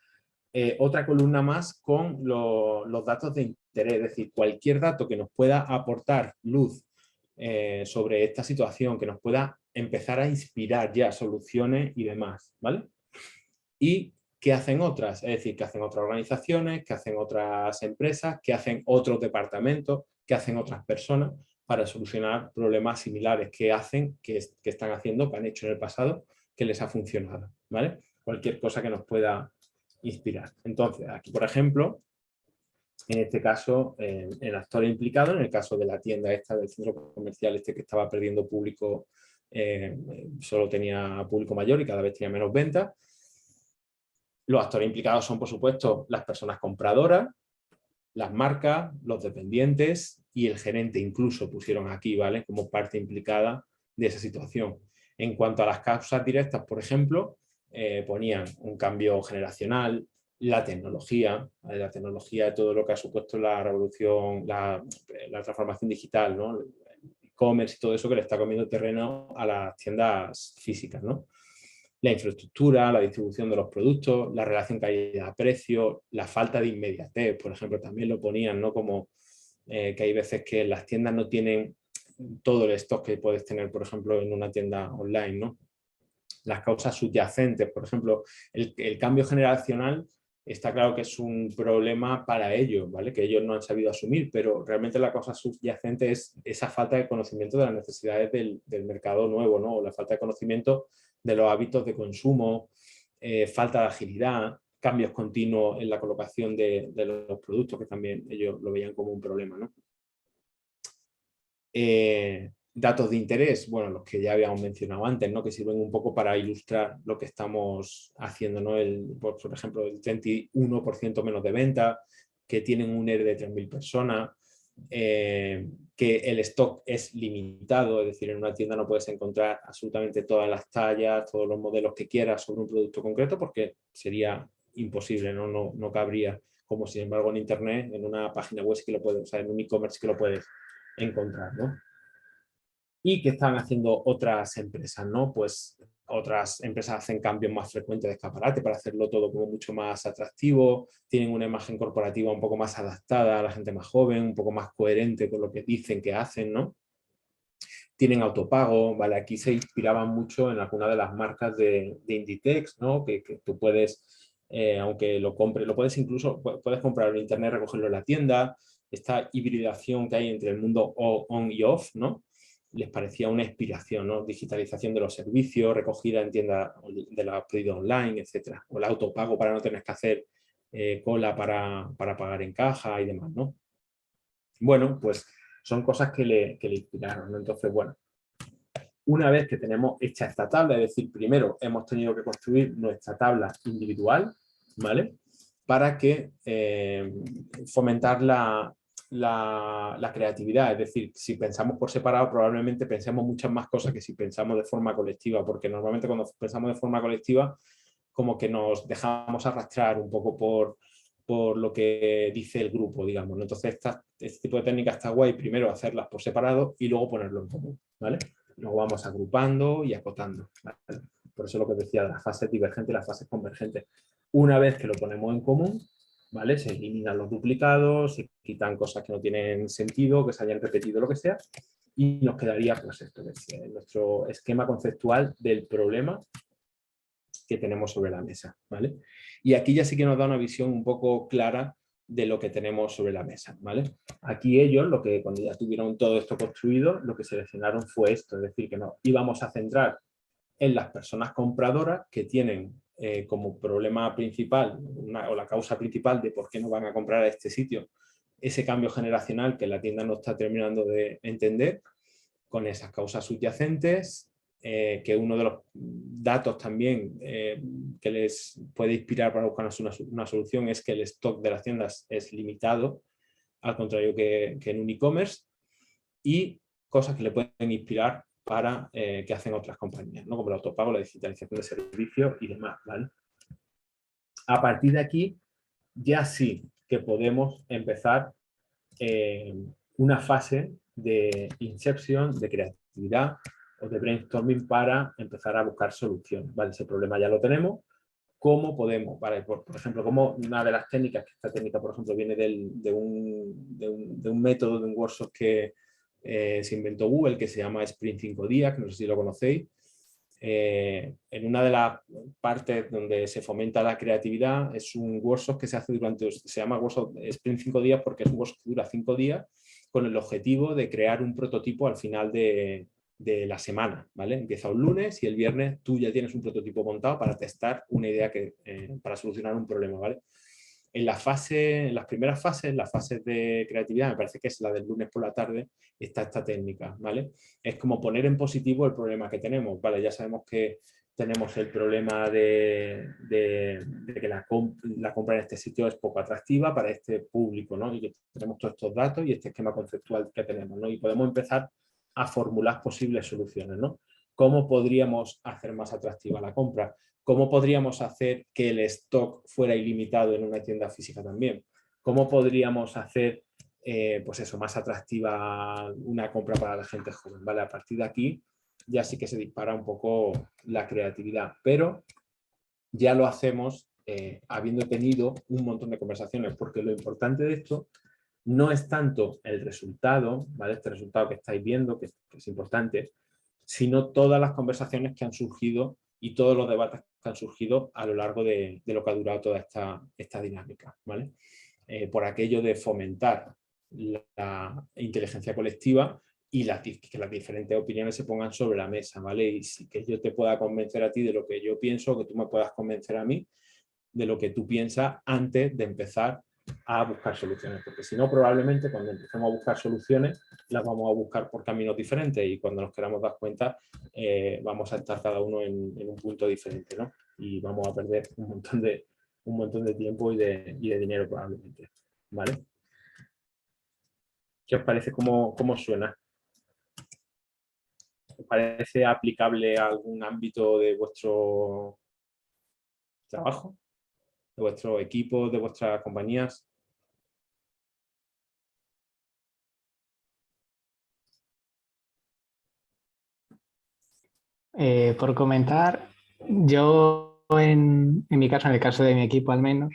otra columna más con los datos de interés, es decir, cualquier dato que nos pueda aportar luz sobre esta situación, que nos pueda empezar a inspirar ya soluciones y demás, ¿vale? Y qué hacen otras, es decir, qué hacen otras organizaciones, qué hacen otras empresas, qué hacen otros departamentos, qué hacen otras personas para solucionar problemas similares, qué hacen, qué están haciendo, qué han hecho en el pasado, que les ha funcionado, ¿vale? Cualquier cosa que nos pueda inspirar. Entonces, aquí, por ejemplo, en este caso, el actor implicado, en el caso de la tienda esta del centro comercial este que estaba perdiendo público, solo tenía público mayor y cada vez tenía menos ventas. Los actores implicados son, por supuesto, las personas compradoras, las marcas, los dependientes y el gerente incluso pusieron aquí, ¿vale? Como parte implicada de esa situación. En cuanto a las causas directas, por ejemplo, ponían un cambio generacional, la tecnología de todo lo que ha supuesto la revolución, la transformación digital, ¿no? El e-commerce y todo eso que le está comiendo terreno a las tiendas físicas, ¿no? La infraestructura, la distribución de los productos, la relación calidad-precio, la falta de inmediatez, por ejemplo, también lo ponían, ¿no? Como que hay veces que las tiendas no tienen todo el stock que puedes tener, por ejemplo, en una tienda online, ¿no? Las causas subyacentes, por ejemplo, el cambio generacional está claro que es un problema para ellos, ¿vale? Que ellos no han sabido asumir, pero realmente la causa subyacente es esa falta de conocimiento de las necesidades del mercado nuevo, ¿no? O la falta de conocimiento de los hábitos de consumo, falta de agilidad, cambios continuos en la colocación de los productos, que también ellos lo veían como un problema, ¿no? Datos de interés, bueno, los que ya habíamos mencionado antes, ¿no? Que sirven un poco para ilustrar lo que estamos haciendo, ¿no? Por ejemplo, el 31% menos de venta, que tienen un ERE de 3.000 personas, que el stock es limitado, es decir, en una tienda no puedes encontrar absolutamente todas las tallas, todos los modelos que quieras sobre un producto concreto porque sería imposible, no cabría, como sin embargo en internet, en una página web sí que lo puedes, o sea, en un e-commerce sí que lo puedes encontrar, ¿no? ¿Y qué están haciendo otras empresas, no? Pues otras empresas hacen cambios más frecuentes de escaparate para hacerlo todo como mucho más atractivo, tienen una imagen corporativa un poco más adaptada a la gente más joven, un poco más coherente con lo que dicen que hacen, ¿no? Tienen autopago, ¿vale? Aquí se inspiraban mucho en alguna de las marcas de Inditex, ¿no? Que tú puedes, aunque lo compres, lo puedes incluso, puedes comprarlo en internet, recogerlo en la tienda, esta hibridación que hay entre el mundo on y off, ¿no? Les parecía una inspiración, ¿no? Digitalización de los servicios, recogida en tiendas de la pedido online, etcétera. O el autopago para no tener que hacer cola para pagar en caja y demás, ¿no? Bueno, pues son cosas que le inspiraron, ¿no? Entonces, bueno, una vez que tenemos hecha esta tabla, es decir, primero hemos tenido que construir nuestra tabla individual, ¿vale? Para que fomentar la creatividad, es decir, si pensamos por separado probablemente pensemos muchas más cosas que si pensamos de forma colectiva, porque normalmente cuando pensamos de forma colectiva como que nos dejamos arrastrar un poco por lo que dice el grupo, digamos, ¿no? Entonces, este tipo de técnica está guay, primero hacerlas por separado y luego ponerlo en común, ¿vale? Luego vamos agrupando y acotando, ¿vale? Por eso lo que decía de las fases divergentes y las fases convergentes. Una vez que lo ponemos en común, ¿vale? Se eliminan los duplicados, se quitan cosas que no tienen sentido, que se hayan repetido, lo que sea, y nos quedaría, pues esto, nuestro esquema conceptual del problema que tenemos sobre la mesa, ¿vale? Y aquí ya sí que nos da una visión un poco clara de lo que tenemos sobre la mesa, ¿vale? Aquí ellos, cuando ya tuvieron todo esto construido, lo que seleccionaron fue esto, es decir, que nos íbamos a centrar en las personas compradoras que tienen como problema principal o la causa principal de por qué no van a comprar a este sitio ese cambio generacional que la tienda no está terminando de entender, con esas causas subyacentes, que uno de los datos también que les puede inspirar para buscar una solución es que el stock de las tiendas es limitado, al contrario que en un e-commerce, y cosas que le pueden inspirar para que hacen otras compañías, ¿no? Como el autopago, la digitalización de servicios y demás, ¿vale? A partir de aquí, ya sí que podemos empezar una fase de inception, de creatividad o de brainstorming para empezar a buscar soluciones, ¿vale? Ese problema ya lo tenemos. ¿Cómo podemos? ¿Vale? Por ejemplo, como una de las técnicas, que esta técnica, por ejemplo, viene de un método, de un workshop que se inventó Google, que se llama Sprint 5 días, que no sé si lo conocéis. En una de las partes donde se fomenta la creatividad es un workshop que se hace se llama workshop Sprint 5 días porque es un workshop que dura 5 días con el objetivo de crear un prototipo al final de la semana, ¿vale? Empieza un lunes y el viernes tú ya tienes un prototipo montado para testar una idea para solucionar un problema, ¿vale? En las primeras fases, las fases de creatividad, me parece que es la del lunes por la tarde, está esta técnica, ¿vale? Es como poner en positivo el problema que tenemos, ¿vale? Ya sabemos que tenemos el problema de que la compra en este sitio es poco atractiva para este público, ¿no? Y que tenemos todos estos datos y este esquema conceptual que tenemos, ¿no? Y podemos empezar a formular posibles soluciones, ¿no? ¿Cómo podríamos hacer más atractiva la compra? ¿Cómo podríamos hacer que el stock fuera ilimitado en una tienda física también? ¿Cómo podríamos hacer pues eso, más atractiva una compra para la gente joven? ¿Vale? A partir de aquí ya sí que se dispara un poco la creatividad, pero ya lo hacemos habiendo tenido un montón de conversaciones, porque lo importante de esto no es tanto el resultado, ¿vale? Este resultado que estáis viendo, que es importante, sino todas las conversaciones que han surgido y todos los debates que han surgido a lo largo de lo que ha durado toda esta dinámica, ¿vale? Por aquello de fomentar la inteligencia colectiva y que las diferentes opiniones se pongan sobre la mesa, ¿vale? Y que yo te pueda convencer a ti de lo que yo pienso, que tú me puedas convencer a mí de lo que tú piensas antes de empezar a buscar soluciones, porque si no, probablemente cuando empecemos a buscar soluciones las vamos a buscar por caminos diferentes y cuando nos queramos dar cuenta vamos a estar cada uno en un punto diferente, ¿no? Y vamos a perder un montón de tiempo y de dinero probablemente, ¿vale? ¿Qué os parece? ¿Cómo suena? ¿Os parece aplicable a algún ámbito de vuestro trabajo, de vuestro equipo, de vuestras compañías? Por comentar, yo en mi caso, en el caso de mi equipo al menos,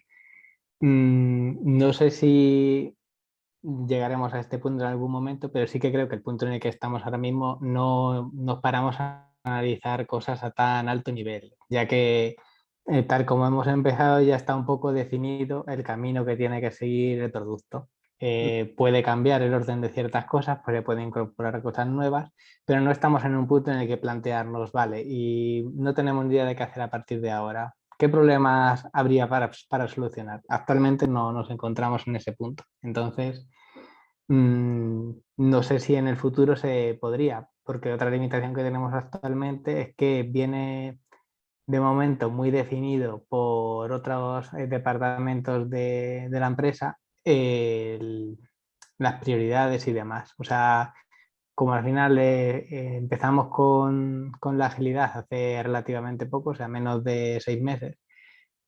no sé si llegaremos a este punto en algún momento, pero sí que creo que el punto en el que estamos ahora mismo no nos paramos a analizar cosas a tan alto nivel, ya que tal como hemos empezado ya está un poco definido el camino que tiene que seguir el producto. Puede cambiar el orden de ciertas cosas, pues se puede incorporar cosas nuevas, pero no estamos en un punto en el que plantearnos, vale, y no tenemos ni idea de qué hacer a partir de ahora. ¿Qué problemas habría para solucionar? Actualmente no nos encontramos en ese punto. Entonces, no sé si en el futuro se podría, porque otra limitación que tenemos actualmente es que viene de momento muy definido por otros departamentos de la empresa las prioridades y demás. O sea, como al final empezamos con la agilidad hace relativamente poco, o sea, menos de 6 meses,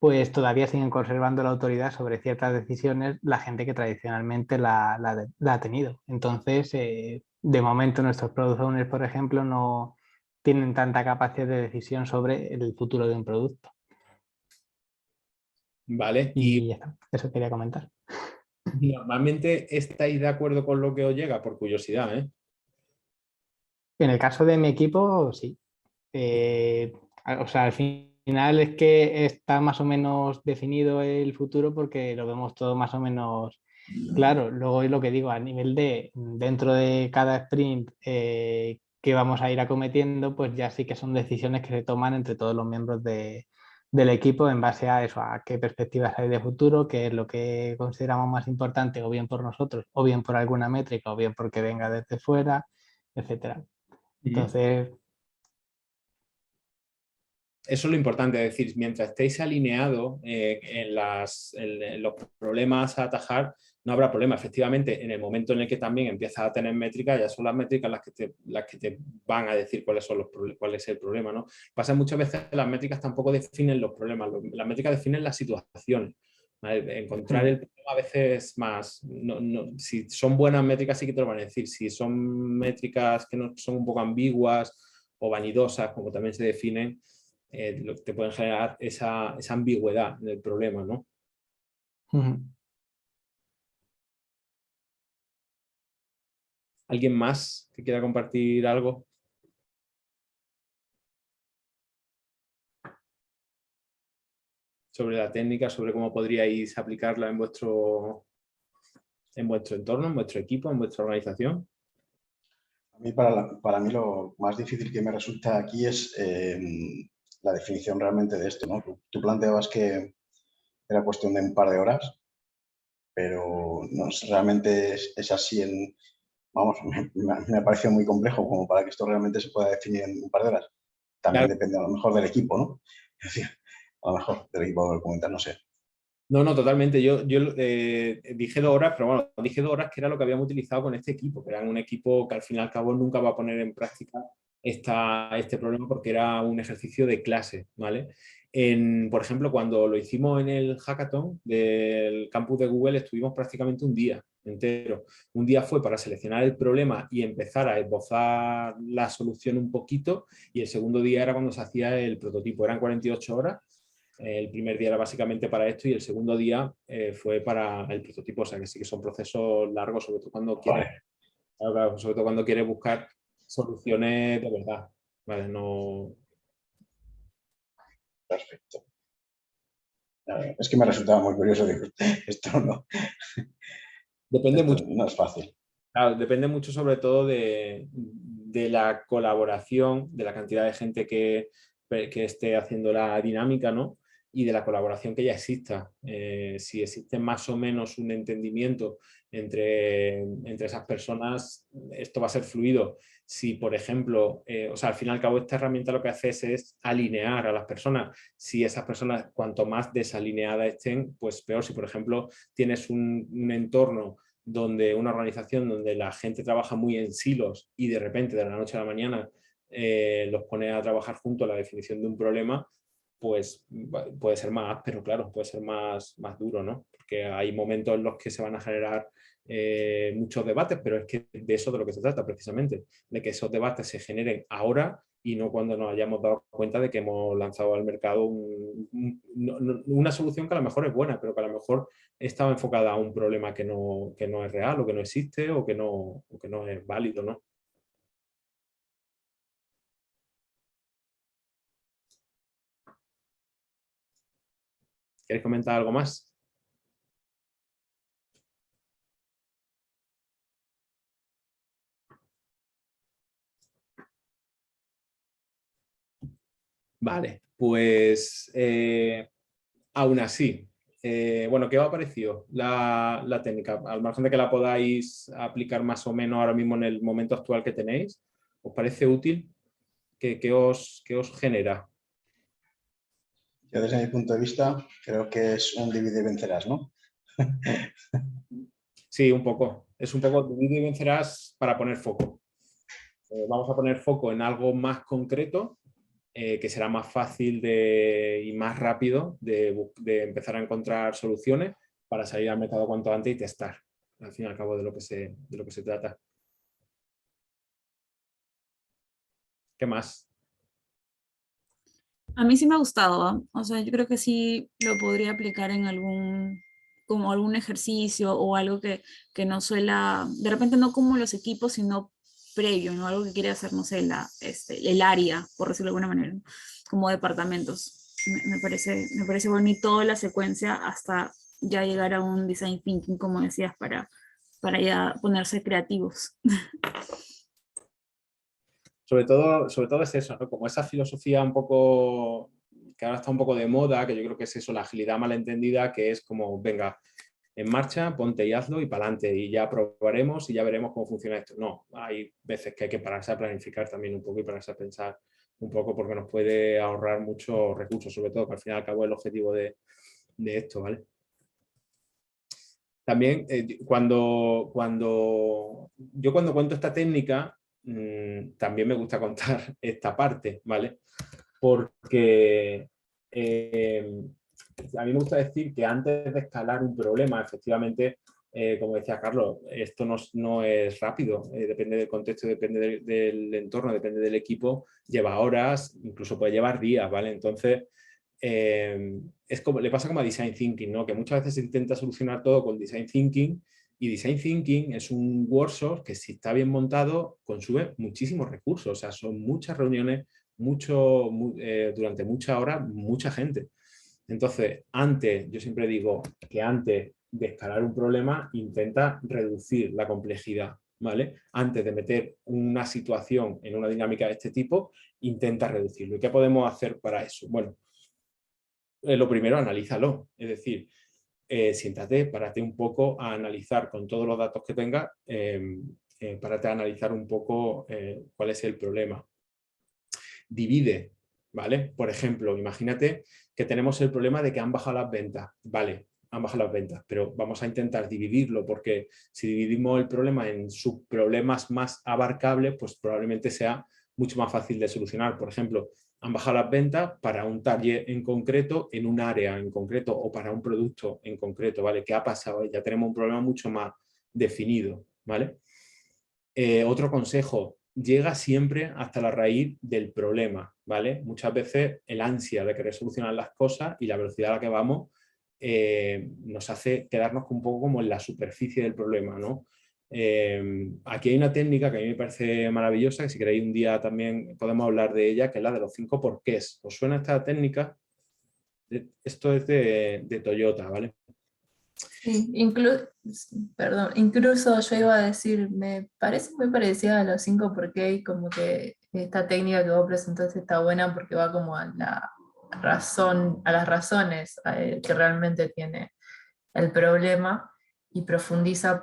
pues todavía siguen conservando la autoridad sobre ciertas decisiones la gente que tradicionalmente la ha tenido. Entonces, de momento nuestros product owners, por ejemplo, no tienen tanta capacidad de decisión sobre el futuro de un producto. ¿Vale? Y Y ya está, eso quería comentar. normalmente estáis de acuerdo con lo que os llega, por curiosidad, ¿eh? En el caso de mi equipo, sí. O sea, al final es que está más o menos definido el futuro porque lo vemos todo más o menos claro. Luego es lo que digo, a nivel de dentro de cada sprint que vamos a ir acometiendo, pues ya sí que son decisiones que se toman entre todos los miembros del equipo en base a eso, a qué perspectivas hay de futuro, qué es lo que consideramos más importante, o bien por nosotros, o bien por alguna métrica, o bien porque venga desde fuera, etcétera. Ujú. Entonces, Eso es lo importante, es decir, mientras estéis alineados en los problemas a atajar, no habrá problema. Efectivamente, en el momento en el que también empiezas a tener métricas, ya son las métricas las que te van a decir cuál es el problema, ¿no? Pasa muchas veces que las métricas tampoco definen los problemas, las métricas definen las situaciones. ¿Vale? Encontrar el problema a veces más, si son buenas métricas sí que te lo van a decir, si son métricas que no son un poco ambiguas o vanidosas, como también se definen, te pueden generar esa ambigüedad del problema, ¿no? ¿Alguien más que quiera compartir algo sobre la técnica, sobre cómo podríais aplicarla en vuestro entorno, en vuestro equipo, en vuestra organización? A mí, para mí lo más difícil que me resulta aquí es la definición realmente de esto, ¿no? Tú planteabas que era cuestión de un par de horas, pero no sé, realmente es así vamos, me ha parecido muy complejo como para que esto realmente se pueda definir en un par de horas. También Claro. depende a lo mejor del equipo, ¿no? Es decir, a lo mejor del equipo de documental, no sé. No, no, totalmente. Yo dije 2 horas, pero bueno, dije 2 horas que era lo que habíamos utilizado con este equipo, que era un equipo que al fin y al cabo nunca va a poner en práctica este problema porque era un ejercicio de clase, ¿vale? Por ejemplo, cuando lo hicimos en el hackathon del campus de Google, estuvimos prácticamente un día entero. Un día fue para seleccionar el problema y empezar a esbozar la solución un poquito, y el segundo día era cuando se hacía el prototipo. Eran 48 horas. El primer día era básicamente para esto y el segundo día fue para el prototipo. O sea que sí que son procesos largos, sobre todo cuando quieres, claro, sobre todo cuando quieres buscar soluciones de verdad. Vale, no. Perfecto. Es que me resultaba muy curioso. Digo, Depende esto mucho. no es fácil. Claro, depende mucho sobre todo de la colaboración, de la cantidad de gente que esté haciendo la dinámica, ¿no? Y de la colaboración que ya exista. Si existe más o menos un entendimiento entre esas personas, esto va a ser fluido. Si, por ejemplo, o sea, al fin y al cabo esta herramienta lo que hace es alinear a las personas. Si esas personas, cuanto más desalineadas estén, pues peor. Si, por ejemplo, tienes un entorno donde una organización donde la gente trabaja muy en silos y de repente de la noche a la mañana los pone a trabajar juntos a la definición de un problema, pues puede ser más áspero, claro, puede ser más duro, ¿no? Porque hay momentos en los que se van a generar muchos debates, pero es que de eso de lo que se trata precisamente, de que esos debates se generen ahora y no cuando nos hayamos dado cuenta de que hemos lanzado al mercado una solución que a lo mejor es buena, pero que a lo mejor estaba enfocada a un problema que no es real o que no existe o que no es válido, ¿no? ¿Quieres comentar algo más? Vale, pues aún así, bueno, ¿qué os ha parecido la técnica? Al margen de que la podáis aplicar más o menos ahora mismo en el momento actual que tenéis, ¿os parece útil? ¿Qué os genera? Yo desde mi punto de vista creo que es un divide y vencerás, ¿no? Sí, un poco. Es un poco divide y vencerás para poner foco. Vamos a poner foco en algo más concreto que será más fácil y más rápido de empezar a encontrar soluciones para salir al mercado cuanto antes y testar, al fin y al cabo, de lo que se trata. ¿Qué más? A mí sí me ha gustado, ¿ah? O sea, yo creo que sí lo podría aplicar en como algún ejercicio o algo que no suela, de repente no como los equipos, sino previo, ¿no? Algo que quiere hacer, no sé, el área, por decirlo de alguna manera, ¿no? Como departamentos. Me parece bonito la secuencia hasta ya llegar a un design thinking, como decías, para ya ponerse creativos. Sobre todo es eso, ¿no? Como esa filosofía un poco, que ahora está un poco de moda, que yo creo que es eso, la agilidad malentendida, que es como, venga, en marcha, ponte y hazlo y para adelante, y ya probaremos y ya veremos cómo funciona esto. No, hay veces que hay que pararse a planificar también un poco y pararse a pensar un poco, porque nos puede ahorrar muchos recursos, sobre todo, que al fin y al cabo es el objetivo de esto, ¿vale? También cuando cuento esta técnica, también me gusta contar esta parte, ¿vale? Porque a mí me gusta decir que antes de escalar un problema, efectivamente, como decía Carlos, esto no es rápido, depende del contexto, depende del entorno, depende del equipo, lleva horas, incluso puede llevar días, ¿vale? Entonces, le pasa como a Design Thinking, ¿no? Que muchas veces se intenta solucionar todo con Design Thinking, y Design Thinking es un workshop que, si está bien montado, consume muchísimos recursos, o sea, son muchas reuniones, durante muchas horas, mucha gente. Entonces, yo siempre digo que antes de escalar un problema, intenta reducir la complejidad, ¿vale? Antes de meter una situación en una dinámica de este tipo, intenta reducirlo. ¿Y qué podemos hacer para eso? Bueno, lo primero, analízalo. Es decir, siéntate, párate un poco a analizar con todos los datos que tengas, párate a analizar un poco cuál es el problema. Divide, ¿vale? Por ejemplo, imagínate que tenemos el problema de que han bajado las ventas. Vale, han bajado las ventas, pero vamos a intentar dividirlo, porque si dividimos el problema en subproblemas más abarcables, pues probablemente sea mucho más fácil de solucionar. Por ejemplo, han bajado las ventas para un taller en concreto, en un área en concreto, o para un producto en concreto, ¿vale? ¿Qué ha pasado? Ya tenemos un problema mucho más definido, ¿vale? Otro consejo: llega siempre hasta la raíz del problema, ¿vale? Muchas veces el ansia de querer solucionar las cosas y la velocidad a la que vamos nos hace quedarnos un poco como en la superficie del problema, ¿no? Aquí hay una técnica que a mí me parece maravillosa, que si queréis un día también podemos hablar de ella, que es la de los 5 porqués. ¿Os suena esta técnica? Esto es de Toyota, ¿vale? Sí, perdón, incluso yo iba a decir, me parece muy parecida a los 5 porque y como que esta técnica que vos presentaste está buena porque va como a la razón, a las razones que realmente tiene el problema y profundiza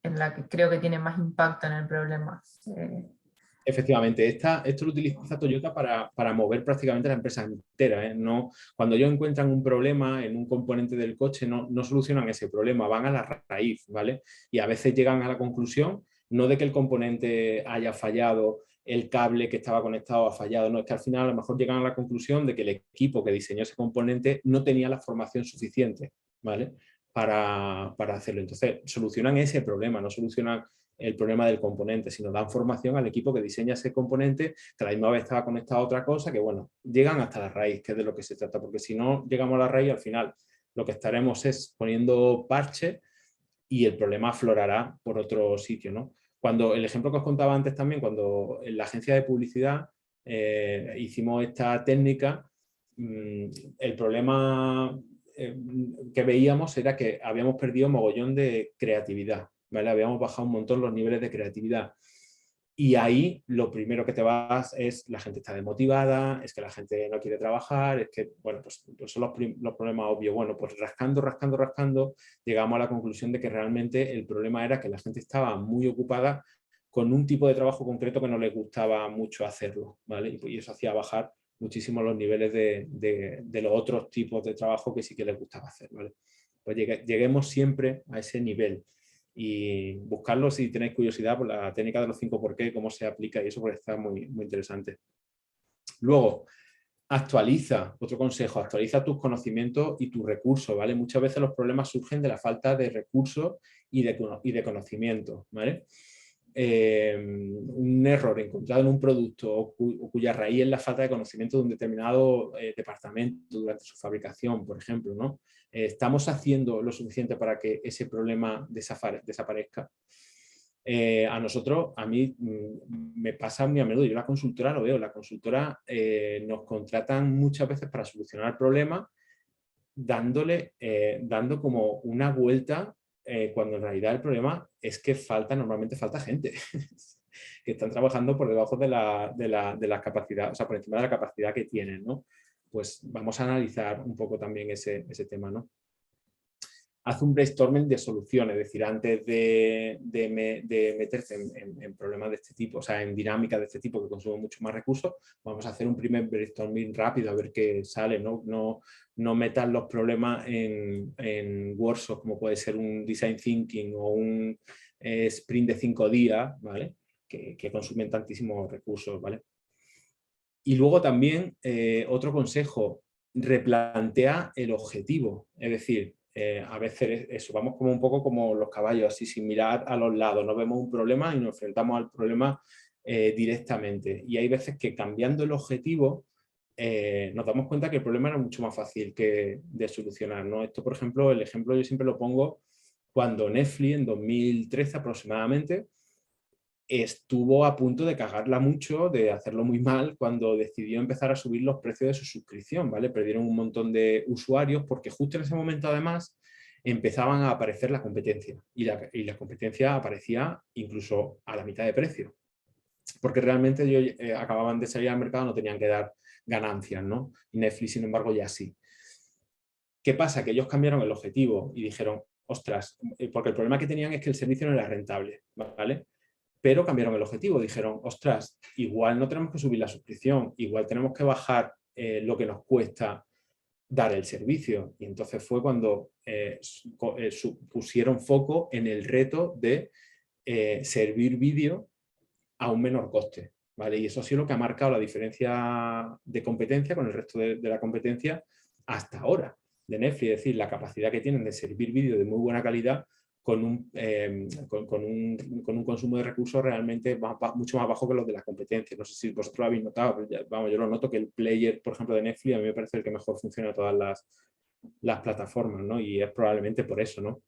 en la que creo que tiene más impacto en el problema. Efectivamente, esto lo utiliza Toyota para mover prácticamente la empresa entera, ¿eh? No, cuando ellos encuentran un problema en un componente del coche, no solucionan ese problema, van a la raíz, ¿vale? Y a veces llegan a la conclusión, no de que el componente haya fallado, el cable que estaba conectado ha fallado, no, es que al final a lo mejor llegan a la conclusión de que el equipo que diseñó ese componente no tenía la formación suficiente, ¿vale? Para hacerlo. Entonces, solucionan ese problema, no solucionan el problema del componente, sino dan formación al equipo que diseña ese componente, que a la misma vez estaba conectado a otra cosa, que bueno, llegan hasta la raíz, que es de lo que se trata, porque si no llegamos a la raíz, al final lo que estaremos es poniendo parches y el problema aflorará por otro sitio, ¿no? Cuando el ejemplo que os contaba antes también, cuando en la agencia de publicidad hicimos esta técnica, el problema que veíamos era que habíamos perdido mogollón de creatividad, ¿vale? Habíamos bajado un montón los niveles de creatividad. Y ahí lo primero que te vas es la gente está desmotivada, es que la gente no quiere trabajar, es que, bueno, pues son los problemas obvios. Bueno, pues rascando, llegamos a la conclusión de que realmente el problema era que la gente estaba muy ocupada con un tipo de trabajo concreto que no les gustaba mucho hacerlo, ¿vale? Y eso hacía bajar muchísimo los niveles de los otros tipos de trabajo que sí que les gustaba hacer, ¿vale? Pues lleguemos siempre a ese nivel y buscarlo si tenéis curiosidad por la técnica de los 5 por qué, cómo se aplica y eso, porque está muy, muy interesante. Luego, otro consejo, actualiza tus conocimientos y tus recursos, ¿vale? Muchas veces los problemas surgen de la falta de recursos y de conocimiento, ¿vale? Un error encontrado en un producto o cuya raíz es la falta de conocimiento de un determinado departamento durante su fabricación, por ejemplo, ¿no? ¿Estamos haciendo lo suficiente para que ese problema desaparezca? A mí me pasa muy a menudo, yo la consultora lo veo, la consultora nos contratan muchas veces para solucionar el problema dando como una vuelta cuando en realidad el problema es que normalmente falta gente que están trabajando por debajo de la capacidad, o sea, por encima de la capacidad que tienen, ¿no? Pues vamos a analizar un poco también ese tema, ¿no? Haz un brainstorming de soluciones, es decir, antes de meterse en problemas de este tipo, o sea, en dinámicas de este tipo que consumen mucho más recursos, vamos a hacer un primer brainstorming rápido a ver qué sale, ¿no? No metas los problemas en workshops como puede ser un design thinking o un sprint de 5 días, ¿vale? Que consumen tantísimos recursos, ¿vale? Y luego también, otro consejo, replantea el objetivo, es decir, a veces eso, vamos como un poco como los caballos, así sin mirar a los lados, no vemos un problema y nos enfrentamos al problema directamente. Y hay veces que cambiando el objetivo nos damos cuenta que el problema era mucho más fácil de solucionar, ¿no? Esto, por ejemplo, el ejemplo yo siempre lo pongo cuando Netflix en 2013 aproximadamente estuvo a punto de cagarla mucho, de hacerlo muy mal, cuando decidió empezar a subir los precios de su suscripción, ¿vale? Perdieron un montón de usuarios porque justo en ese momento, además, empezaban a aparecer la competencia. Y la competencia aparecía incluso a la mitad de precio. Porque realmente ellos acababan de salir al mercado, no tenían que dar ganancias, ¿no? Y Netflix, sin embargo, ya sí. ¿Qué pasa? Que ellos cambiaron el objetivo y dijeron, ostras, porque el problema que tenían es que el servicio no era rentable, ¿vale? Pero cambiaron el objetivo, dijeron, ostras, igual no tenemos que subir la suscripción, igual tenemos que bajar lo que nos cuesta dar el servicio. Y entonces fue cuando pusieron foco en el reto de servir vídeo a un menor coste, ¿vale? Y eso ha sido lo que ha marcado la diferencia de competencia con el resto de la competencia hasta ahora de Netflix, es decir, la capacidad que tienen de servir vídeo de muy buena calidad con un consumo de recursos realmente mucho más bajo que los de la competencia. No sé si vosotros lo habéis notado, pero vamos, yo lo noto que el player, por ejemplo, de Netflix a mí me parece el que mejor funciona de todas las plataformas, ¿no? Y es probablemente por eso, ¿no?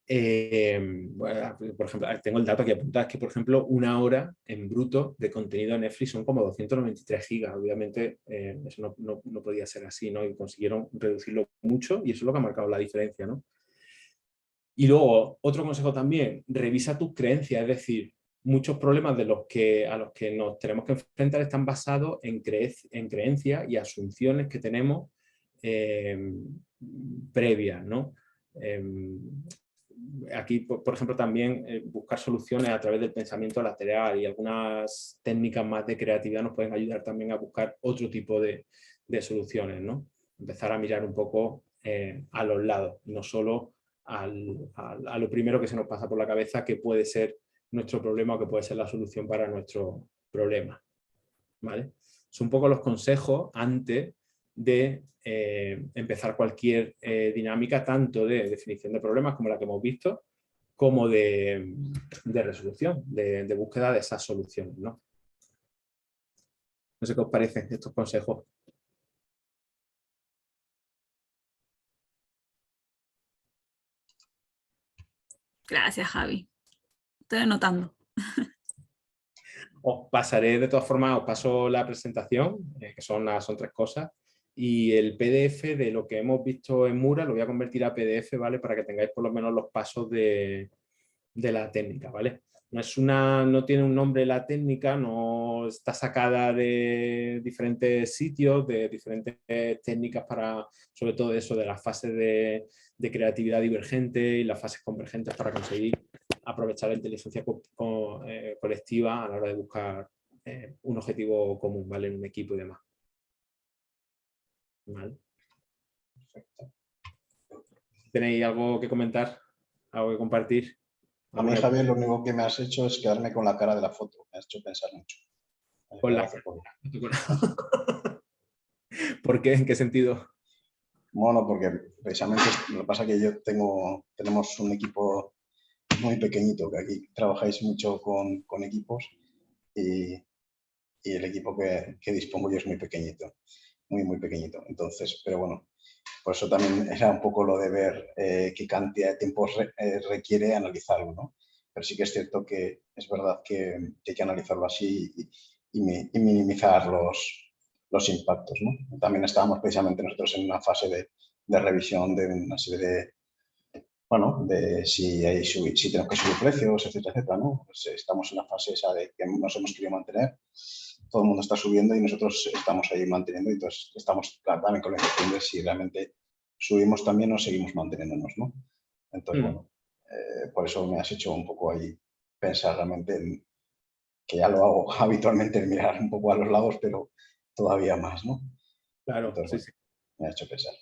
Bueno, por ejemplo, tengo el dato aquí apuntado, es que, por ejemplo, 1 hora en bruto de contenido de Netflix son como 293 gigas. Obviamente, eso no podía ser así, ¿no? Y consiguieron reducirlo mucho y eso es lo que ha marcado la diferencia, ¿no? Y luego, otro consejo también, revisa tus creencias, es decir, muchos problemas a los que nos tenemos que enfrentar están basados en creencias y asunciones que tenemos previas, ¿no? Aquí, por ejemplo, también buscar soluciones a través del pensamiento lateral y algunas técnicas más de creatividad nos pueden ayudar también a buscar otro tipo de soluciones, ¿no? Empezar a mirar un poco a los lados, no solo a lo primero que se nos pasa por la cabeza que puede ser nuestro problema o que puede ser la solución para nuestro problema, ¿vale? Son un poco los consejos antes de empezar cualquier dinámica, tanto de definición de problemas como la que hemos visto, como de resolución, de búsqueda de esas soluciones, ¿no? No sé qué os parecen estos consejos. Gracias, Javi. Estoy anotando. Os pasaré, de todas formas, os paso la presentación, que son 3 cosas, y el PDF de lo que hemos visto en Mura lo voy a convertir a PDF, ¿vale? Para que tengáis por lo menos los pasos de la técnica, ¿vale? No tiene un nombre la técnica, no está sacada de diferentes sitios, de diferentes técnicas para, sobre todo eso, de las fases de creatividad divergente y las fases convergentes para conseguir aprovechar la inteligencia colectiva a la hora de buscar un objetivo común, ¿vale? En un equipo y demás. ¿Vale? Perfecto. ¿Tenéis algo que comentar? ¿Algo que compartir? A mí, Javier, lo único que me has hecho es quedarme con la cara de la foto. Me has hecho pensar mucho. Con la... hace poco. ¿Por qué? ¿En qué sentido? Bueno, porque precisamente lo que pasa es que tenemos un equipo muy pequeñito, que aquí trabajáis mucho con equipos y el equipo que dispongo yo es muy pequeñito, muy pequeñito. Entonces, pero bueno, por eso también era un poco lo de ver qué cantidad de tiempo requiere analizarlo, ¿no? Pero sí que es cierto que es verdad que hay que analizarlo así y minimizar los impactos, ¿no? También estábamos precisamente nosotros en una fase de revisión de una serie de, bueno, de si tenemos que subir precios, etcétera, etcétera, ¿no? Pues estamos en la fase esa de que nos hemos querido mantener. Todo el mundo está subiendo y nosotros estamos ahí manteniendo y entonces estamos también con la incertidumbre de si realmente subimos también o seguimos manteniéndonos, ¿no? Entonces, bueno, por eso me has hecho un poco ahí pensar realmente en que ya lo hago habitualmente, en mirar un poco a los lados, pero todavía más, ¿no? Claro, Entonces, sí, bueno, sí. me ha hecho pensar.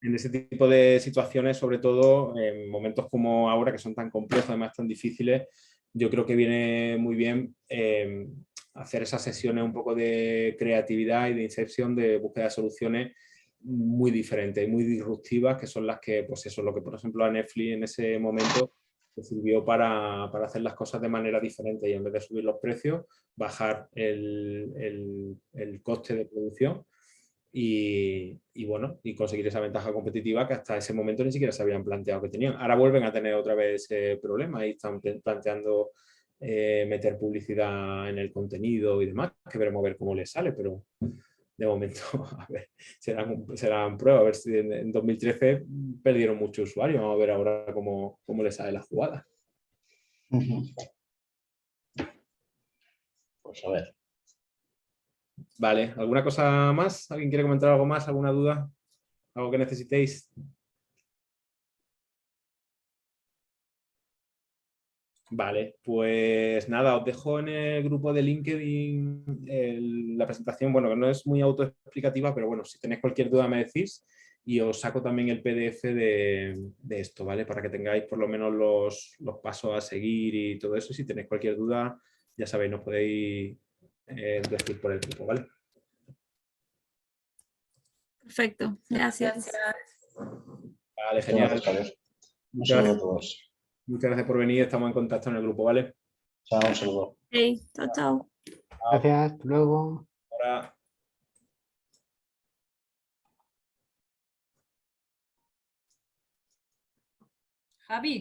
En ese tipo de situaciones, sobre todo en momentos como ahora, que son tan complejos, además tan difíciles, yo creo que viene muy bien hacer esas sesiones un poco de creatividad y de inserción, de búsqueda de soluciones muy diferentes, muy disruptivas, que son las que, pues eso, lo que por ejemplo a Netflix en ese momento te sirvió para hacer las cosas de manera diferente y en vez de subir los precios, bajar el coste de producción. Y bueno, y conseguir esa ventaja competitiva que hasta ese momento ni siquiera se habían planteado que tenían. Ahora vuelven a tener otra vez ese problema y están planteando meter publicidad en el contenido y demás, que veremos a ver cómo les sale, pero de momento, a ver, serán pruebas, a ver si en 2013 perdieron muchos usuarios, vamos a ver ahora cómo les sale la jugada. Pues a ver. Vale, ¿alguna cosa más? ¿Alguien quiere comentar algo más? ¿Alguna duda? ¿Algo que necesitéis? Vale, pues nada, os dejo en el grupo de LinkedIn la presentación, bueno, que no es muy autoexplicativa, pero bueno, si tenéis cualquier duda me decís y os saco también el PDF de esto, ¿vale? Para que tengáis por lo menos los pasos a seguir y todo eso. Si tenéis cualquier duda, ya sabéis, nos podéis decir por el grupo, ¿vale? Perfecto, gracias. Vale, genial. Muchas gracias. Un Muchas saludo a gracias, todos. muchas gracias por venir, estamos en contacto en el grupo, ¿vale? Chao, un saludo. Hey, chao, chao. Gracias, hasta luego. Ahora... Javi.